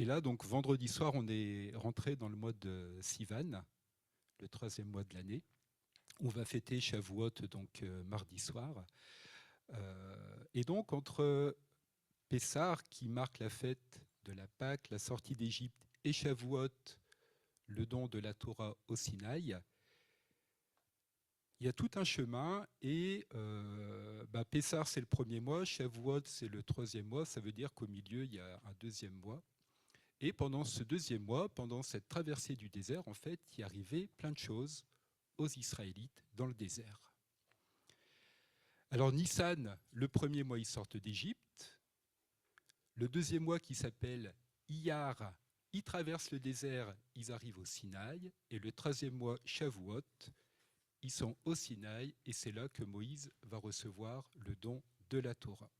Et là, donc, vendredi soir, on est rentré dans le mois de Sivan, le 13e mois de l'année. On va fêter Shavuot, donc mardi soir. Et donc, entre Pessah, qui marque la fête de la Pâque, la sortie d'Égypte, et Shavuot, le don de la Torah au Sinaï, il y a tout un chemin. Et Pessah, c'est le premier mois, Shavuot, c'est le 3e mois. Ça veut dire qu'au milieu, il y a un 2e mois. Et pendant ce 2e mois, pendant cette traversée du désert, en fait, il arrivait plein de choses aux Israélites dans le désert. Alors Nissan, le 1er mois, ils sortent d'Égypte. Le 2e mois, qui s'appelle Iyar, ils traversent le désert, ils arrivent au Sinaï. Et le 13e mois, Shavuot, ils sont au Sinaï. Et c'est là que Moïse va recevoir le don de la Torah.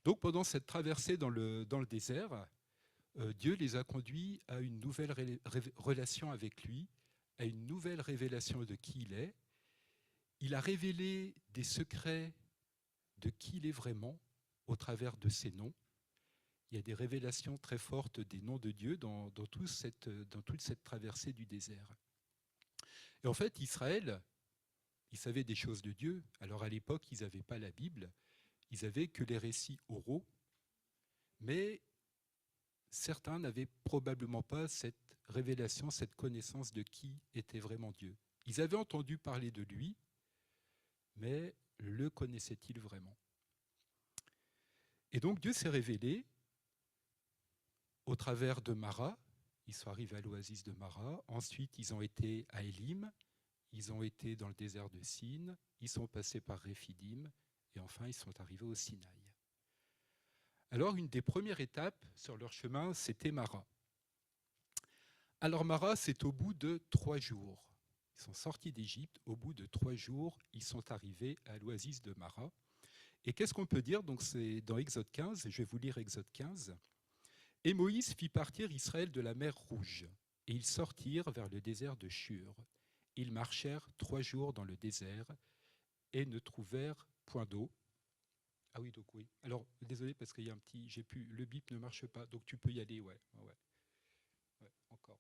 Donc pendant cette traversée dans le désert, Dieu les a conduits à une nouvelle relation avec lui, à une nouvelle révélation de qui il est. Il a révélé des secrets de qui il est vraiment au travers de ses noms. Il y a des révélations très fortes des noms de Dieu dans toute cette traversée du désert. Et en fait, Israël, ils savaient des choses de Dieu. Alors à l'époque, ils n'avaient pas la Bible, ils n'avaient que les récits oraux, mais certains n'avaient probablement pas cette révélation, cette connaissance de qui était vraiment Dieu. Ils avaient entendu parler de lui, mais le connaissaient-ils vraiment? Et donc Dieu s'est révélé au travers de Mara. Ils sont arrivés à l'oasis de Mara. Ensuite, ils ont été à Élim. Ils ont été dans le désert de Sin. Ils sont passés par Réphidim. Et enfin, ils sont arrivés au Sinaï. Alors, une des premières étapes sur leur chemin, c'était Mara. Alors Mara, c'est au bout de 3 jours. Ils sont sortis d'Égypte. Au bout de 3 jours, ils sont arrivés à l'oasis de Mara. Et qu'est-ce qu'on peut dire? Donc c'est dans Exode 15, et je vais vous lire Exode 15. Et Moïse fit partir Israël de la mer Rouge, et ils sortirent vers le désert de Shur. Ils marchèrent 3 jours dans le désert et ne trouvèrent point d'eau. Ah oui, donc oui. Alors, désolé parce qu'il y a un petit... le bip ne marche pas, donc tu peux y aller, ouais encore.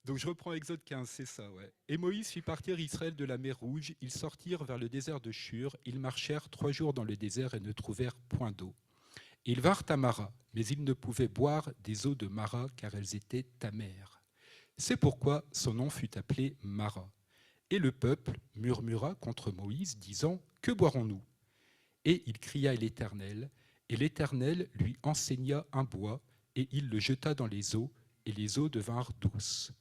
Donc je reprends Exode 15, c'est ça, ouais. Et Moïse fit partir Israël de la mer Rouge. Ils sortirent vers le désert de Shur. Ils marchèrent 3 jours dans le désert et ne trouvèrent point d'eau. Ils vinrent à Mara, mais ils ne pouvaient boire des eaux de Mara, car elles étaient amères. C'est pourquoi son nom fut appelé Mara. Et le peuple murmura contre Moïse, disant : « Que boirons-nous ? » Et il cria à l'Éternel, et l'Éternel lui enseigna un bois, et il le jeta dans les eaux, et les eaux devinrent douces.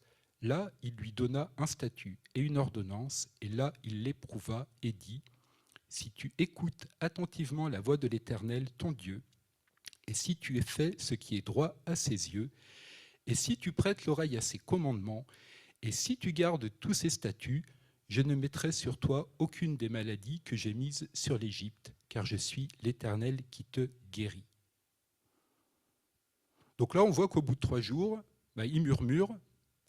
Là, il lui donna un statut et une ordonnance, et là, il l'éprouva et dit : « Si tu écoutes attentivement la voix de l'Éternel, ton Dieu, et si tu fais ce qui est droit à ses yeux, et si tu prêtes l'oreille à ses commandements, et si tu gardes tous ses statuts, je ne mettrai sur toi aucune des maladies que j'ai mises sur l'Égypte, car je suis l'Éternel qui te guérit. » Donc là, on voit qu'au bout de 3 jours, ils murmurent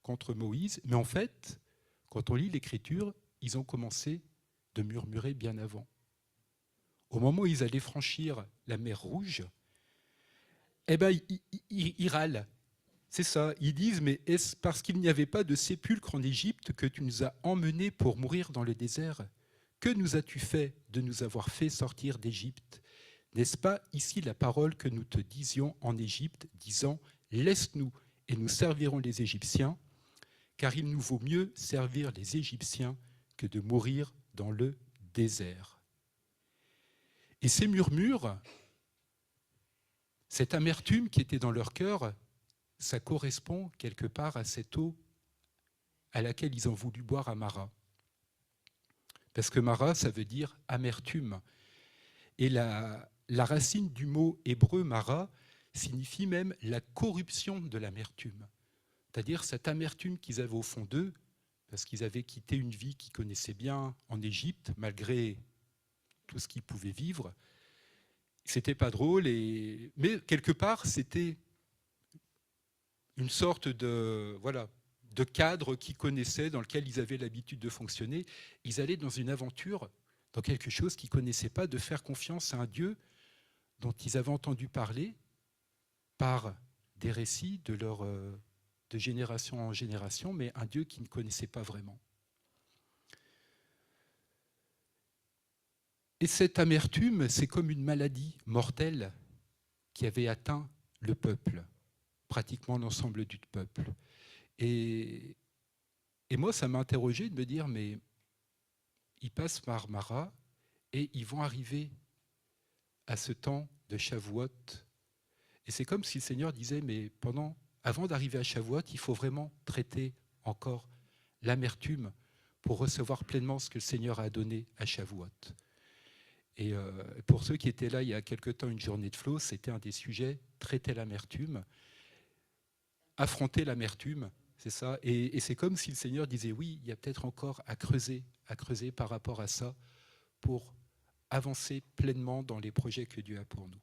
contre Moïse, mais en fait, quand on lit l'Écriture, ils ont commencé de murmurer bien avant. Au moment où ils allaient franchir la mer Rouge, ils râlent. C'est ça, ils disent : « Mais est-ce parce qu'il n'y avait pas de sépulcre en Égypte que tu nous as emmenés pour mourir dans le désert ? Que nous as-tu fait de nous avoir fait sortir d'Égypte ? N'est-ce pas ici la parole que nous te disions en Égypte, disant : Laisse-nous et nous servirons les Égyptiens, car il nous vaut mieux servir les Égyptiens que de mourir dans le désert. » Et ces murmures, cette amertume qui était dans leur cœur, ça correspond quelque part à cette eau à laquelle ils ont voulu boire à Mara. Parce que Mara, ça veut dire amertume. Et la racine du mot hébreu Mara signifie même la corruption de l'amertume. C'est-à-dire cette amertume qu'ils avaient au fond d'eux, parce qu'ils avaient quitté une vie qu'ils connaissaient bien en Égypte, malgré tout ce qu'ils pouvaient vivre. C'était pas drôle, mais quelque part, c'était une sorte de cadre qu'ils connaissaient, dans lequel ils avaient l'habitude de fonctionner. Ils allaient dans une aventure, dans quelque chose qu'ils ne connaissaient pas, de faire confiance à un Dieu dont ils avaient entendu parler par des récits de génération en génération, mais un Dieu qu'ils ne connaissaient pas vraiment. Et cette amertume, c'est comme une maladie mortelle qui avait atteint le peuple, pratiquement l'ensemble du peuple. Et moi, ça m'a interrogé de me dire, mais ils passent par Mara et ils vont arriver à ce temps de Shavuot. Et c'est comme si le Seigneur disait, mais avant d'arriver à Shavuot, il faut vraiment traiter encore l'amertume pour recevoir pleinement ce que le Seigneur a donné à Shavuot. Et pour ceux qui étaient là il y a quelque temps, une journée de flow, c'était un des sujets, traiter l'amertume, affronter l'amertume, c'est ça. Et c'est comme si le Seigneur disait, oui, il y a peut-être encore à creuser par rapport à ça pour avancer pleinement dans les projets que Dieu a pour nous.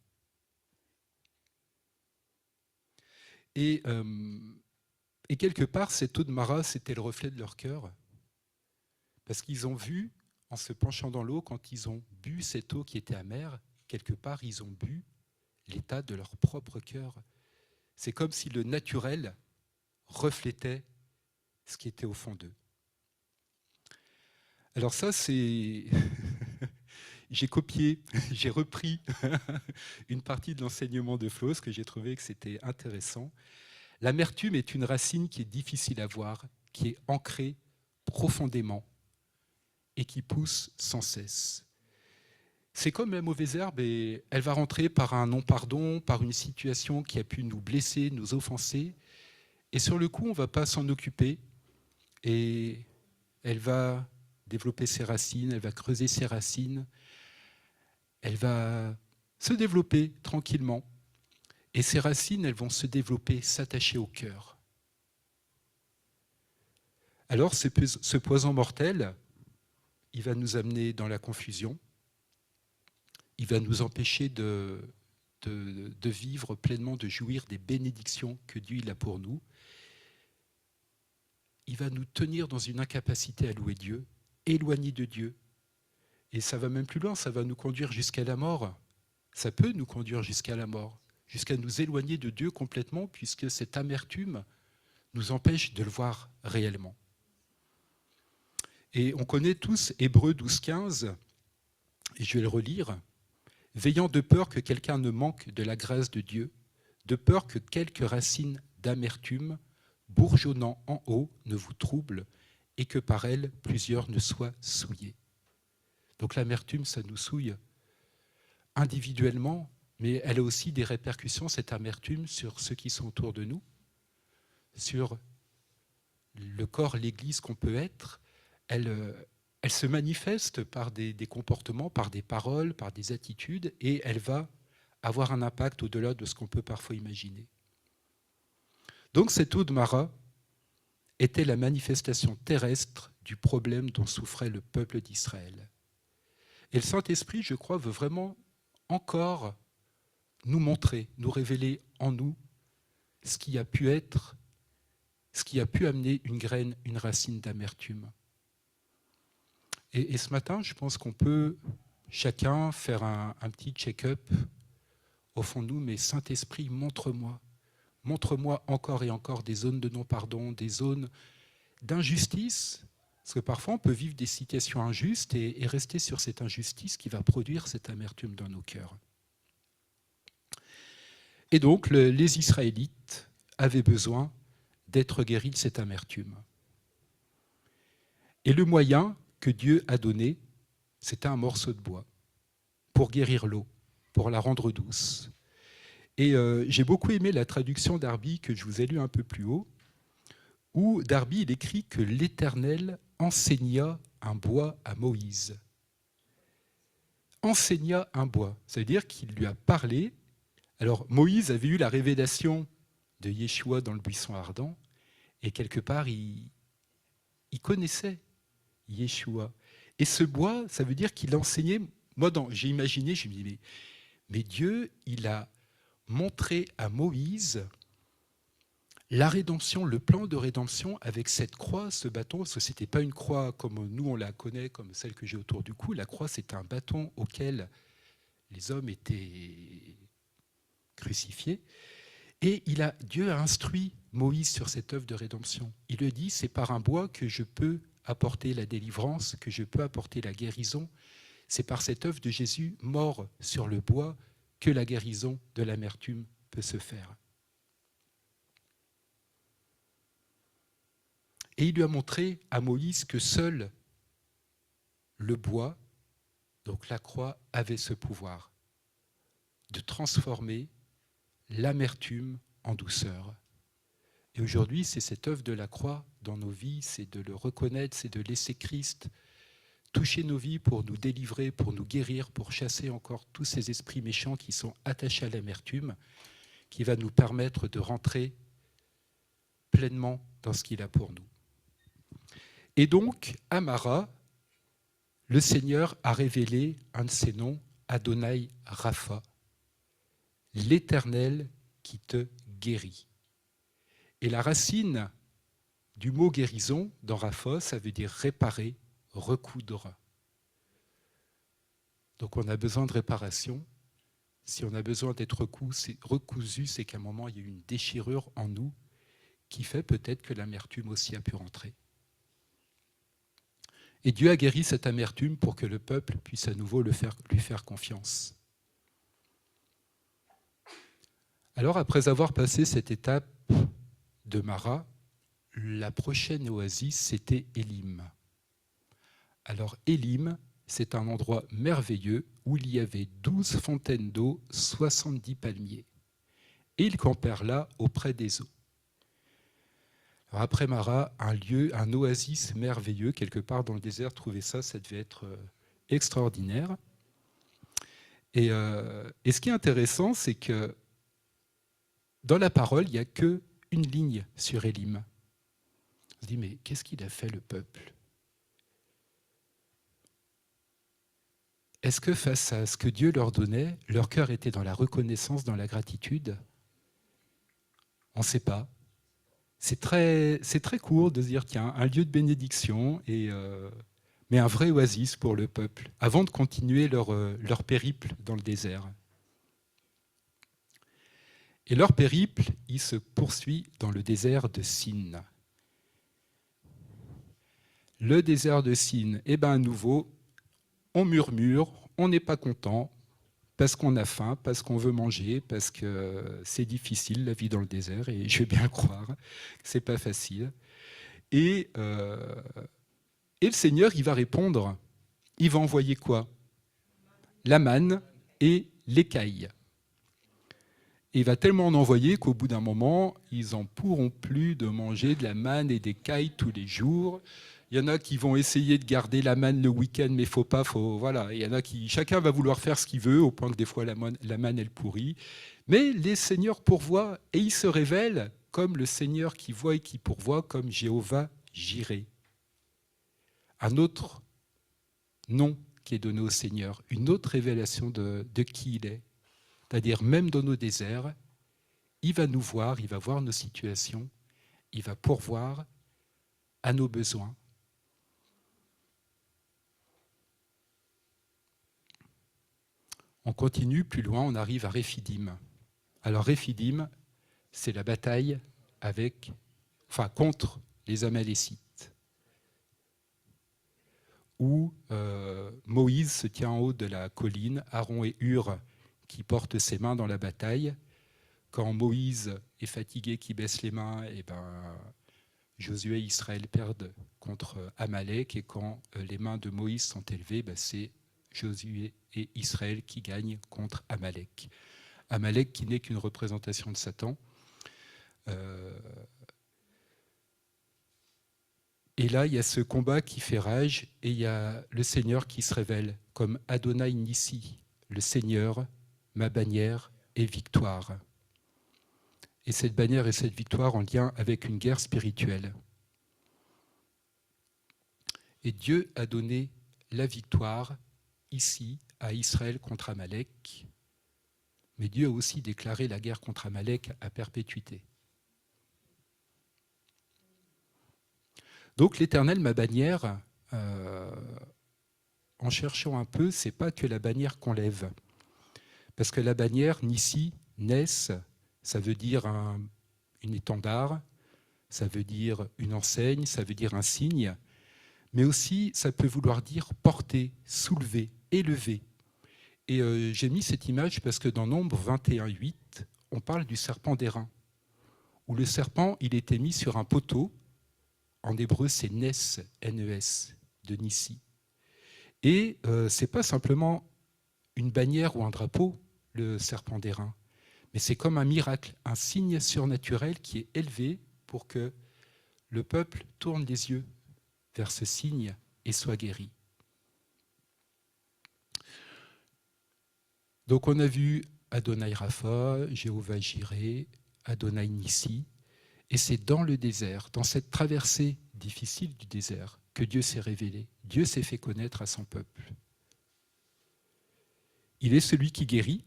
Et quelque part, cette eau de Mara, c'était le reflet de leur cœur, parce qu'ils ont vu, en se penchant dans l'eau, quand ils ont bu cette eau qui était amère, quelque part, ils ont bu l'état de leur propre cœur. C'est comme si le naturel reflétait ce qui était au fond d'eux. Alors ça, c'est... J'ai copié, j'ai repris une partie de l'enseignement de Flos, que j'ai trouvé que c'était intéressant. L'amertume est une racine qui est difficile à voir, qui est ancrée profondément et qui pousse sans cesse. C'est comme la mauvaise herbe, et elle va rentrer par un non-pardon, par une situation qui a pu nous blesser, nous offenser, et sur le coup, on ne va pas s'en occuper, et elle va développer ses racines, elle va creuser ses racines, elle va se développer tranquillement. Et ces racines, elles vont se développer, s'attacher au cœur. Alors, ce poison mortel, il va nous amener dans la confusion. Il va nous empêcher de vivre pleinement, de jouir des bénédictions que Dieu il a pour nous. Il va nous tenir dans une incapacité à louer Dieu, éloignés de Dieu. Et ça va même plus loin, ça va nous conduire jusqu'à la mort. Ça peut nous conduire jusqu'à la mort, jusqu'à nous éloigner de Dieu complètement, puisque cette amertume nous empêche de le voir réellement. Et on connaît tous Hébreux 12-15, et je vais le relire. « Veillant de peur que quelqu'un ne manque de la grâce de Dieu, de peur que quelques racines d'amertume, bourgeonnant en haut, ne vous troublent, et que par elles, plusieurs ne soient souillés. » Donc l'amertume, ça nous souille individuellement, mais elle a aussi des répercussions, cette amertume, sur ceux qui sont autour de nous, sur le corps, l'Église qu'on peut être. Elle se manifeste par des comportements, par des paroles, par des attitudes, et elle va avoir un impact au-delà de ce qu'on peut parfois imaginer. Donc cette eau de Mara était la manifestation terrestre du problème dont souffrait le peuple d'Israël. Et le Saint-Esprit, je crois, veut vraiment encore nous montrer, nous révéler en nous ce qui a pu être, ce qui a pu amener une graine, une racine d'amertume. Et ce matin, je pense qu'on peut chacun faire un petit check-up au fond de nous, mais Saint-Esprit, montre-moi encore et encore des zones de non-pardon, des zones d'injustice, parce que parfois on peut vivre des situations injustes et rester sur cette injustice qui va produire cette amertume dans nos cœurs. Et donc les Israélites avaient besoin d'être guéris de cette amertume. Et le moyen que Dieu a donné, c'était un morceau de bois pour guérir l'eau, pour la rendre douce. Et j'ai beaucoup aimé la traduction Darby que je vous ai lue un peu plus haut, où Darby il écrit que l'Éternel enseigna un bois à Moïse. Enseigna un bois, ça veut dire qu'il lui a parlé. Alors Moïse avait eu la révélation de Yeshua dans le buisson ardent, et quelque part il connaissait Yeshua. Et ce bois, ça veut dire qu'il enseignait. Moi, j'ai imaginé, je me dis, mais Dieu, il a montré à Moïse la rédemption, le plan de rédemption avec cette croix, ce bâton, parce que ce n'était pas une croix comme nous on la connaît, comme celle que j'ai autour du cou. La croix, c'était un bâton auquel les hommes étaient crucifié. Et Dieu a instruit Moïse sur cette œuvre de rédemption. Il le dit, c'est par un bois que je peux apporter la délivrance, que je peux apporter la guérison. C'est par cette œuvre de Jésus mort sur le bois que la guérison de l'amertume peut se faire. Et il lui a montré à Moïse que seul le bois, donc la croix, avait ce pouvoir de transformer l'amertume en douceur. Et aujourd'hui, c'est cette œuvre de la croix dans nos vies, c'est de le reconnaître, c'est de laisser Christ toucher nos vies pour nous délivrer, pour nous guérir, pour chasser encore tous ces esprits méchants qui sont attachés à l'amertume, qui va nous permettre de rentrer pleinement dans ce qu'il a pour nous. Et donc, à Mara, le Seigneur a révélé un de ses noms, Adonai Rapha, l'Éternel qui te guérit. Et la racine du mot guérison dans Rapha, ça veut dire réparer, recoudre. Donc on a besoin de réparation. Si on a besoin d'être recousu, c'est qu'à un moment, il y a eu une déchirure en nous qui fait peut-être que l'amertume aussi a pu rentrer. Et Dieu a guéri cette amertume pour que le peuple puisse à nouveau lui faire confiance. Alors, après avoir passé cette étape de Mara, la prochaine oasis, c'était Élim. Alors, Élim, c'est un endroit merveilleux où il y avait 12 fontaines d'eau, 70 palmiers. Et ils campèrent là auprès des eaux. Alors après Mara, un oasis merveilleux, quelque part dans le désert, trouver ça devait être extraordinaire. Et ce qui est intéressant, c'est que dans la parole, il n'y a qu'une ligne sur Élim. On se dit, mais qu'est-ce qu'il a fait le peuple ? Est-ce que face à ce que Dieu leur donnait, leur cœur était dans la reconnaissance, dans la gratitude ? On ne sait pas. C'est très court de se dire, tiens, un lieu de bénédiction, mais un vrai oasis pour le peuple, avant de continuer leur périple dans le désert. Et leur périple, il se poursuit dans le désert de Sin. Le désert de Sin, à nouveau, on murmure, on n'est pas content, parce qu'on a faim, parce qu'on veut manger, parce que c'est difficile la vie dans le désert, et je vais bien le croire, c'est pas facile. Et le Seigneur, il va répondre, il va envoyer quoi ? La manne et l'écaille. Et il va tellement en envoyer qu'au bout d'un moment, ils n'en pourront plus de manger de la manne et des cailles tous les jours. Il y en a qui vont essayer de garder la manne le week-end, mais voilà. Il y en a qui, chacun va vouloir faire ce qu'il veut, au point que des fois la manne elle pourrit. Mais les seigneurs pourvoient et ils se révèlent comme le Seigneur qui voit et qui pourvoit, comme Jéhovah Jireh. Un autre nom qui est donné au Seigneur, une autre révélation de qui il est. C'est-à-dire, même dans nos déserts, il va nous voir, il va voir nos situations, il va pourvoir à nos besoins. On continue plus loin, on arrive à Réphidim. Alors Réphidim, c'est la bataille contre les Amalécites, où Moïse se tient en haut de la colline, Aaron et Hur qui portent ses mains dans la bataille. Quand Moïse est fatigué, qui baisse les mains, Josué et Israël perdent contre Amalek. Et quand les mains de Moïse sont élevées, c'est Josué et Israël qui gagnent contre Amalek. Amalek qui n'est qu'une représentation de Satan. Et là, il y a ce combat qui fait rage et il y a le Seigneur qui se révèle comme Adonai Nissi, le Seigneur, ma bannière et victoire. Et cette bannière et cette victoire en lien avec une guerre spirituelle. Et Dieu a donné la victoire ici à Israël contre Amalek, mais Dieu a aussi déclaré la guerre contre Amalek à perpétuité. Donc l'Éternel, ma bannière, en cherchant un peu, c'est pas que la bannière qu'on lève. Parce que la bannière, Nissi, Nes, ça veut dire une étendard, ça veut dire une enseigne, ça veut dire un signe, mais aussi ça peut vouloir dire porter, soulever, élever. Et j'ai mis cette image parce que dans Nombre 21:8, on parle du serpent d'airain, où le serpent, il était mis sur un poteau. En hébreu, c'est Nes, N-E-S, de Nissi. Et ce n'est pas simplement une bannière ou un drapeau, le serpent d'airain, mais c'est comme un miracle, un signe surnaturel qui est élevé pour que le peuple tourne les yeux vers ce signe et soit guéri. Donc on a vu Adonai Rapha, Jéhovah Jireh, Adonai Nissi, et c'est dans le désert, dans cette traversée difficile du désert, que Dieu s'est révélé. Dieu s'est fait connaître à son peuple. Il est celui qui guérit,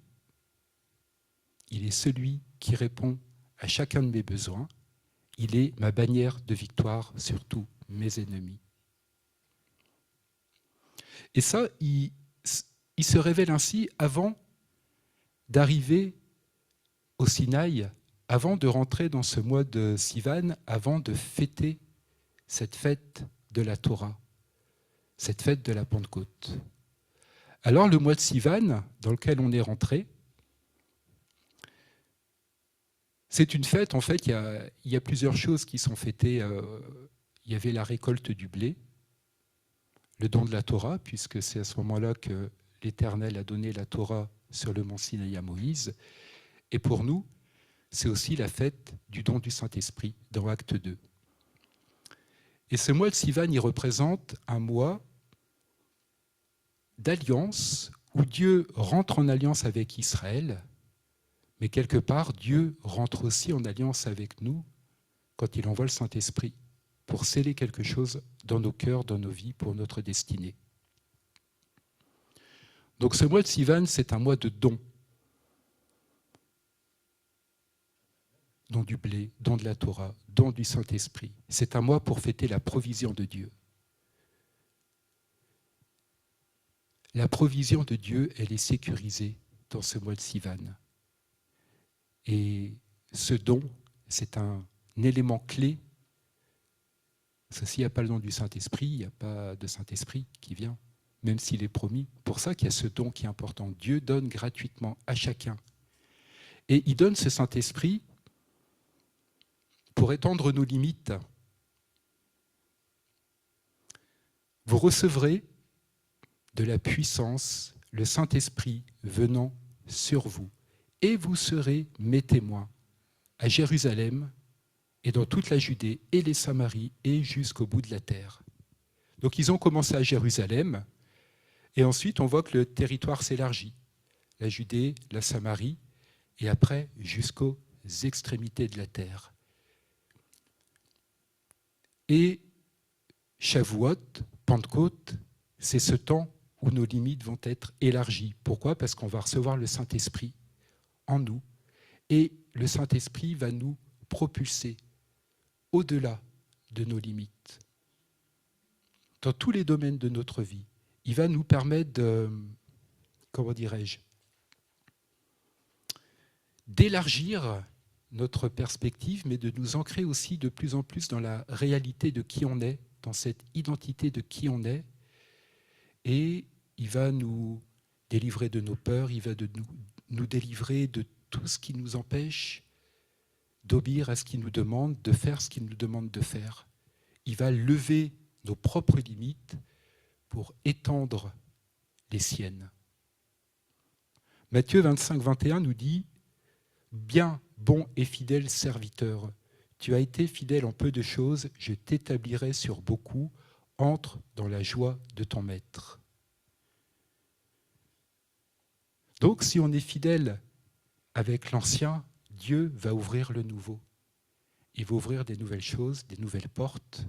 il est celui qui répond à chacun de mes besoins, il est ma bannière de victoire sur tous mes ennemis. Et ça, il se révèle ainsi avant d'arriver au Sinaï, avant de rentrer dans ce mois de Sivan, avant de fêter cette fête de la Torah, cette fête de la Pentecôte. Alors le mois de Sivan, dans lequel on est rentré, c'est une fête, en fait, il y a plusieurs choses qui sont fêtées. Il y avait la récolte du blé, le don de la Torah, puisque c'est à ce moment-là que l'Éternel a donné la Torah sur le mont Sinaï à Moïse. Et pour nous, c'est aussi la fête du don du Saint-Esprit, dans Acte 2. Et ce mois de Sivan, il représente un mois d'alliance, où Dieu rentre en alliance avec Israël, mais quelque part, Dieu rentre aussi en alliance avec nous quand il envoie le Saint-Esprit pour sceller quelque chose dans nos cœurs, dans nos vies, pour notre destinée. Donc ce mois de Sivan, c'est un mois de don. Don du blé, don de la Torah, don du Saint-Esprit. C'est un mois pour fêter la provision de Dieu. La provision de Dieu, elle est sécurisée dans ce mois de Sivan. Et ce don, c'est un élément clé. S'il n'y a pas le don du Saint-Esprit, il n'y a pas de Saint-Esprit qui vient, même s'il est promis. Pour ça qu'il y a ce don qui est important. Dieu donne gratuitement à chacun. Et il donne ce Saint-Esprit pour étendre nos limites. Vous recevrez de la puissance, le Saint-Esprit venant sur vous. Et vous serez mes témoins à Jérusalem et dans toute la Judée et les Samaries et jusqu'au bout de la terre. Donc ils ont commencé à Jérusalem et ensuite on voit que le territoire s'élargit. La Judée, la Samarie et après jusqu'aux extrémités de la terre. Et Shavuot, Pentecôte, c'est ce temps où nos limites vont être élargies. Pourquoi ? Parce qu'on va recevoir le Saint-Esprit en nous et le Saint-Esprit va nous propulser au-delà de nos limites. Dans tous les domaines de notre vie, il va nous permettre d'élargir notre perspective, mais de nous ancrer aussi de plus en plus dans la réalité de qui on est, dans cette identité de qui on est. Et il va nous délivrer de nos peurs, il va nous délivrer de tout ce qui nous empêche d'obéir à ce qu'il nous demande, de faire ce qu'il nous demande de faire. Il va lever nos propres limites pour étendre les siennes. Matthieu 25, 21 nous dit « Bien, bon et fidèle serviteur, tu as été fidèle en peu de choses, je t'établirai sur beaucoup, entre dans la joie de ton maître. » Donc, si on est fidèle avec l'ancien, Dieu va ouvrir le nouveau. Il va ouvrir des nouvelles choses, des nouvelles portes.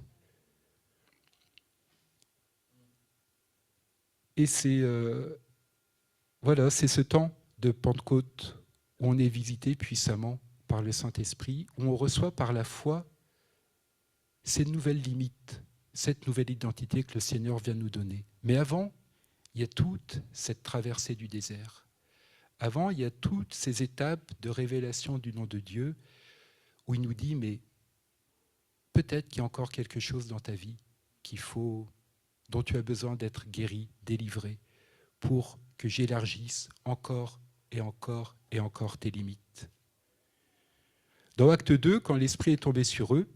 Et c'est ce temps de Pentecôte où on est visité puissamment par le Saint-Esprit, où on reçoit par la foi ces nouvelles limites, cette nouvelle identité que le Seigneur vient nous donner. Mais avant, il y a toute cette traversée du désert. Avant, il y a toutes ces étapes de révélation du nom de Dieu où il nous dit, mais peut-être qu'il y a encore quelque chose dans ta vie dont tu as besoin d'être guéri, délivré, pour que j'élargisse encore et encore et encore tes limites. Dans Acte 2, quand l'Esprit est tombé sur eux,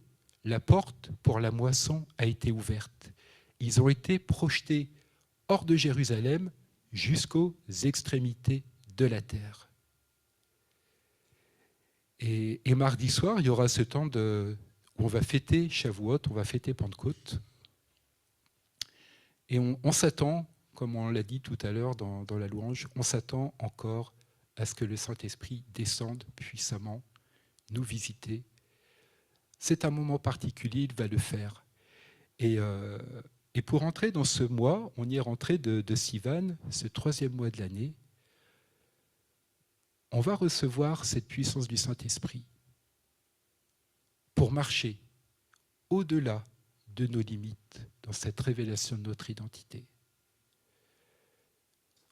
la porte pour la moisson a été ouverte. Ils ont été projetés hors de Jérusalem jusqu'aux extrémités de la terre. Et mardi soir, il y aura ce temps où on va fêter Shavuot, on va fêter Pentecôte. Et on s'attend, comme on l'a dit tout à l'heure dans la louange, on s'attend encore à ce que le Saint-Esprit descende puissamment, nous visiter. C'est un moment particulier, il va le faire. Et pour entrer dans ce mois, on y est rentré de Sivan, ce 3e mois de l'année, on va recevoir cette puissance du Saint-Esprit pour marcher au-delà de nos limites dans cette révélation de notre identité.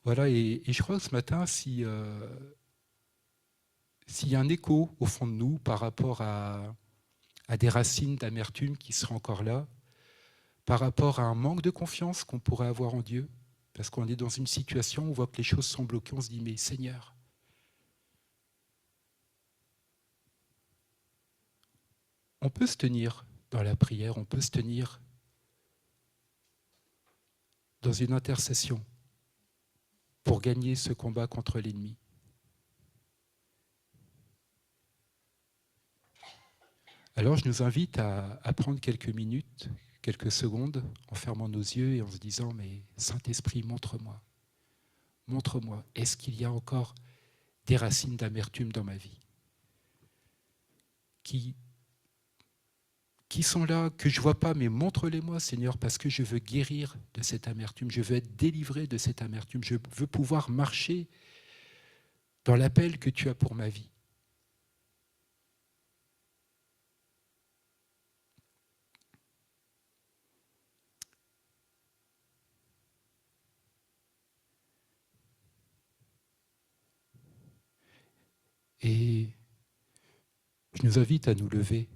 Voilà, et je crois que ce matin, s'il y a un écho au fond de nous par rapport à des racines d'amertume qui seraient encore là, par rapport à un manque de confiance qu'on pourrait avoir en Dieu, parce qu'on est dans une situation où on voit que les choses sont bloquées, on se dit, mais Seigneur, on peut se tenir dans la prière, on peut se tenir dans une intercession pour gagner ce combat contre l'ennemi. Alors je nous invite à prendre quelques minutes, quelques secondes, en fermant nos yeux et en se disant, mais Saint-Esprit, montre-moi, est-ce qu'il y a encore des racines d'amertume dans ma vie qui sont là, que je ne vois pas, mais montre-les-moi, Seigneur, parce que je veux guérir de cette amertume, je veux être délivré de cette amertume, je veux pouvoir marcher dans l'appel que tu as pour ma vie. Et je nous invite à nous lever.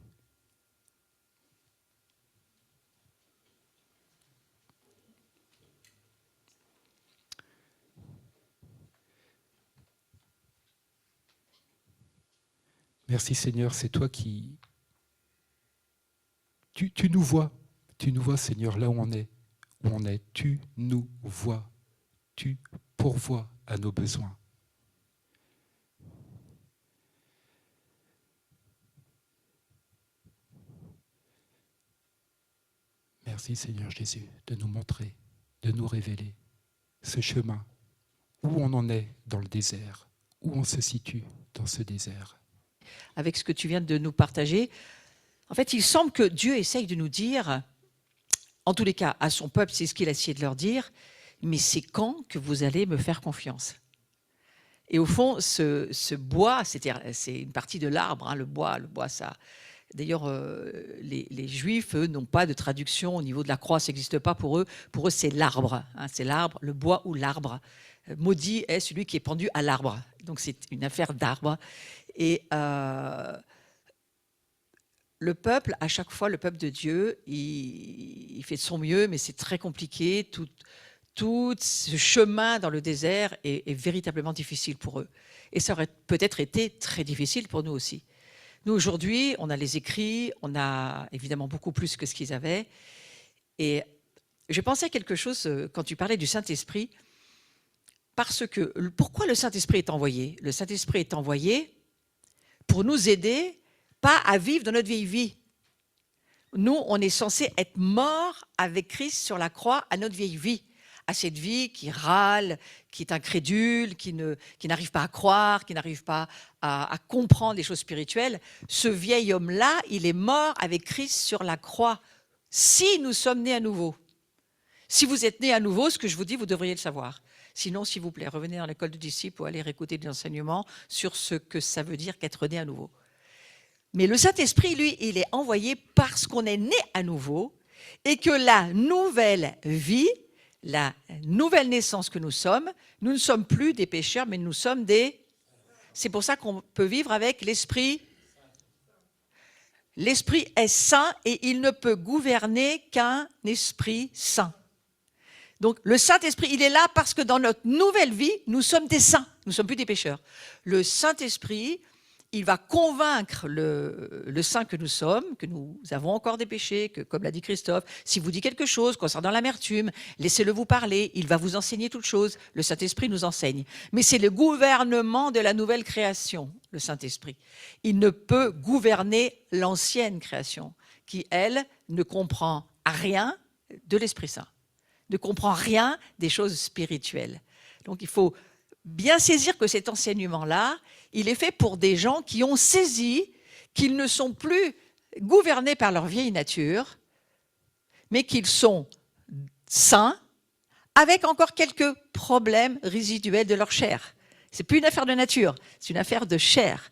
Merci Seigneur, c'est toi qui... Tu nous vois, Seigneur, là où on est. Tu nous vois, tu pourvois à nos besoins. Merci Seigneur Jésus de nous montrer, de nous révéler ce chemin, où on en est dans le désert, où on se situe dans ce désert. Avec ce que tu viens de nous partager, en fait, il semble que Dieu essaye de nous dire, en tous les cas, à son peuple, c'est ce qu'il a essayé de leur dire, mais c'est quand que vous allez me faire confiance? Et au fond, ce bois, c'est une partie de l'arbre, hein, le bois, ça... D'ailleurs, les Juifs, eux, n'ont pas de traduction au niveau de la croix, ça n'existe pas pour eux. Pour eux, c'est l'arbre, hein, c'est l'arbre, le bois ou l'arbre. Maudit est celui qui est pendu à l'arbre. Donc, c'est une affaire d'arbre. Et le peuple, à chaque fois, le peuple de Dieu, il fait de son mieux, mais c'est très compliqué. Tout ce chemin dans le désert est véritablement difficile pour eux. Et ça aurait peut-être été très difficile pour nous aussi. Nous, aujourd'hui, on a les écrits, on a évidemment beaucoup plus que ce qu'ils avaient. Et je pensais à quelque chose quand tu parlais du Saint-Esprit, parce que pourquoi le Saint-Esprit est envoyé? Le Saint-Esprit est envoyé pour nous aider, pas à vivre dans notre vieille vie. Nous, on est censé être morts avec Christ sur la croix à notre vieille vie, à cette vie qui râle, qui est incrédule, qui n'arrive pas à croire, qui n'arrive pas à comprendre les choses spirituelles. Ce vieil homme-là, il est mort avec Christ sur la croix, si nous sommes nés à nouveau. Si vous êtes nés à nouveau, ce que je vous dis, vous devriez le savoir. Sinon, s'il vous plaît, revenez dans l'école de disciples ou allez réécouter des enseignements sur ce que ça veut dire qu'être né à nouveau. Mais le Saint-Esprit, lui, il est envoyé parce qu'on est né à nouveau et que la nouvelle vie la nouvelle naissance que nous ne sommes plus des pécheurs, mais nous sommes des... C'est pour ça qu'on peut vivre avec l'Esprit. L'Esprit est saint et il ne peut gouverner qu'un esprit saint. Donc le Saint-Esprit, il est là parce que dans notre nouvelle vie, nous sommes des saints, nous ne sommes plus des pécheurs. Le Saint-Esprit, il va convaincre le saint que nous sommes, que nous avons encore des péchés, que, comme l'a dit Christophe, si vous dit quelque chose concernant l'amertume, laissez-le vous parler, il va vous enseigner toutes choses. Le Saint-Esprit nous enseigne. Mais c'est le gouvernement de la nouvelle création, le Saint-Esprit. Il ne peut gouverner l'ancienne création, qui, elle, ne comprend rien de l'Esprit Saint, ne comprend rien des choses spirituelles. Donc il faut bien saisir que cet enseignement-là, il est fait pour des gens qui ont saisi qu'ils ne sont plus gouvernés par leur vieille nature, mais qu'ils sont saints, avec encore quelques problèmes résiduels de leur chair. Ce n'est plus une affaire de nature, c'est une affaire de chair.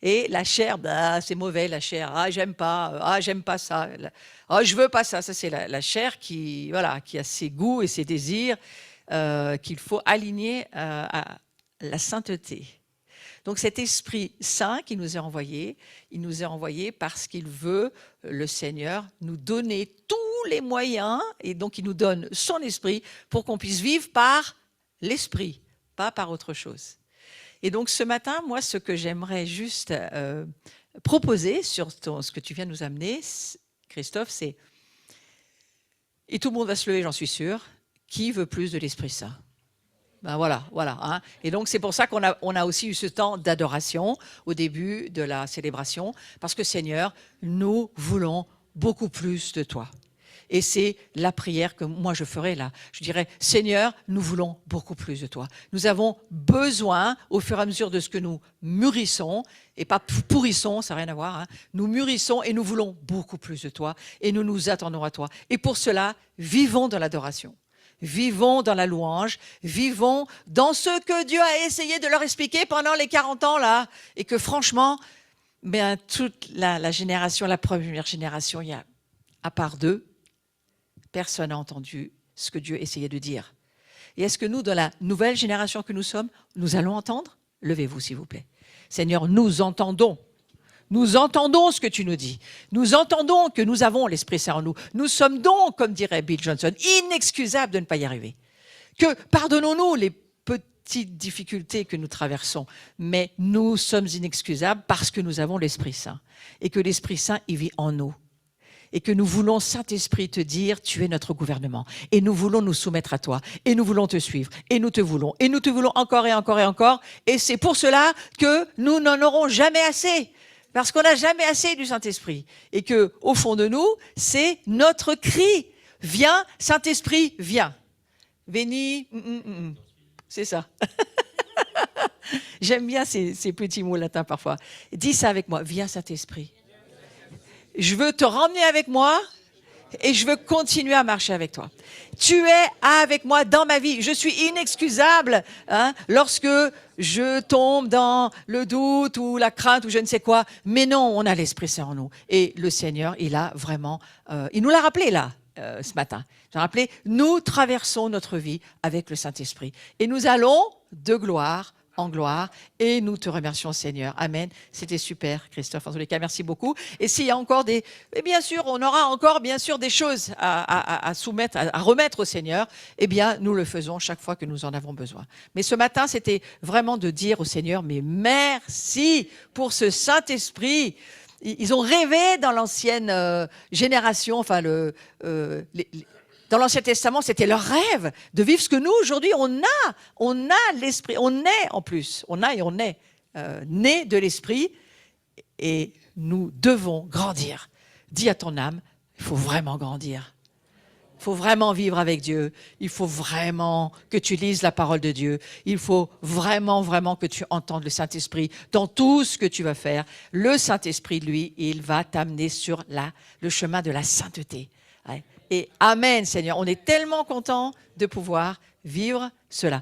Et la chair, bah, c'est mauvais, la chair. Ah, j'aime pas ça. Ah, je veux pas ça. Ça, c'est la chair qui a ses goûts et ses désirs qu'il faut aligner à la sainteté. Donc cet Esprit Saint qui nous est envoyé, il nous est envoyé parce qu'il veut, le Seigneur, nous donner tous les moyens, et donc il nous donne son Esprit pour qu'on puisse vivre par l'Esprit, pas par autre chose. Et donc ce matin, moi, ce que j'aimerais juste proposer sur ce que tu viens de nous amener, Christophe, c'est, et tout le monde va se lever, j'en suis sûre, qui veut plus de l'Esprit Saint? Ben voilà. Hein. Et donc c'est pour ça qu'on a aussi eu ce temps d'adoration au début de la célébration, parce que Seigneur, nous voulons beaucoup plus de toi. Et c'est la prière que moi je ferai là. Je dirais, Seigneur, nous voulons beaucoup plus de toi. Nous avons besoin, au fur et à mesure de ce que nous mûrissons, et pas pourrissons, ça n'a rien à voir, hein, nous mûrissons et nous voulons beaucoup plus de toi, et nous nous attendons à toi. Et pour cela, vivons dans l'adoration. Vivons dans la louange, vivons dans ce que Dieu a essayé de leur expliquer pendant les 40 ans là, et que franchement, ben, toute la génération, la première génération, il y a, à part d'eux, personne n'a entendu ce que Dieu essayait de dire. Et est-ce que nous, dans la nouvelle génération que nous sommes, nous allons entendre? Levez-vous s'il vous plaît. Seigneur, nous entendons. Nous entendons ce que tu nous dis. Nous entendons que nous avons l'Esprit Saint en nous. Nous sommes donc, comme dirait Bill Johnson, inexcusables de ne pas y arriver. Que pardonnons-nous les petites difficultés que nous traversons, mais nous sommes inexcusables parce que nous avons l'Esprit Saint. Et que l'Esprit Saint, il vit en nous. Et que nous voulons, Saint-Esprit, te dire, tu es notre gouvernement. Et nous voulons nous soumettre à toi. Et nous voulons te suivre. Et nous te voulons. Et nous te voulons encore et encore et encore. Et c'est pour cela que nous n'en aurons jamais assez. Parce qu'on n'a jamais assez du Saint-Esprit. Et que, au fond de nous, c'est notre cri. Viens, Saint-Esprit, viens. Veni, c'est ça. J'aime bien ces petits mots latins parfois. Dis ça avec moi. Viens, Saint-Esprit. Je veux te ramener avec moi et je veux continuer à marcher avec toi. Tu es avec moi dans ma vie. Je suis inexcusable lorsque je tombe dans le doute ou la crainte ou je ne sais quoi. Mais non, on a l'Esprit Saint en nous. Et le Seigneur, il a vraiment... il nous l'a rappelé là, ce matin. Il a rappelé, nous traversons notre vie avec le Saint-Esprit. Et nous allons de gloire en gloire, et nous te remercions, Seigneur. Amen. C'était super, Christophe. En tous les cas, merci beaucoup. Et s'il y a encore des... Et bien sûr, on aura encore, bien sûr, des choses à soumettre, à remettre au Seigneur. Eh bien, nous le faisons chaque fois que nous en avons besoin. Mais ce matin, c'était vraiment de dire au Seigneur, mais merci pour ce Saint-Esprit. Ils ont rêvé dans l'ancienne génération, enfin, dans l'Ancien Testament, c'était leur rêve de vivre ce que nous, aujourd'hui, on a l'Esprit, on est en plus, on est nés de l'Esprit et nous devons grandir. Dis à ton âme, il faut vraiment grandir. Il faut vraiment vivre avec Dieu. Il faut vraiment que tu lises la parole de Dieu. Il faut vraiment, vraiment que tu entendes le Saint-Esprit dans tout ce que tu vas faire. Le Saint-Esprit, lui, il va t'amener sur le chemin de la sainteté. Ouais. Et Amen, Seigneur. On est tellement contents de pouvoir vivre cela.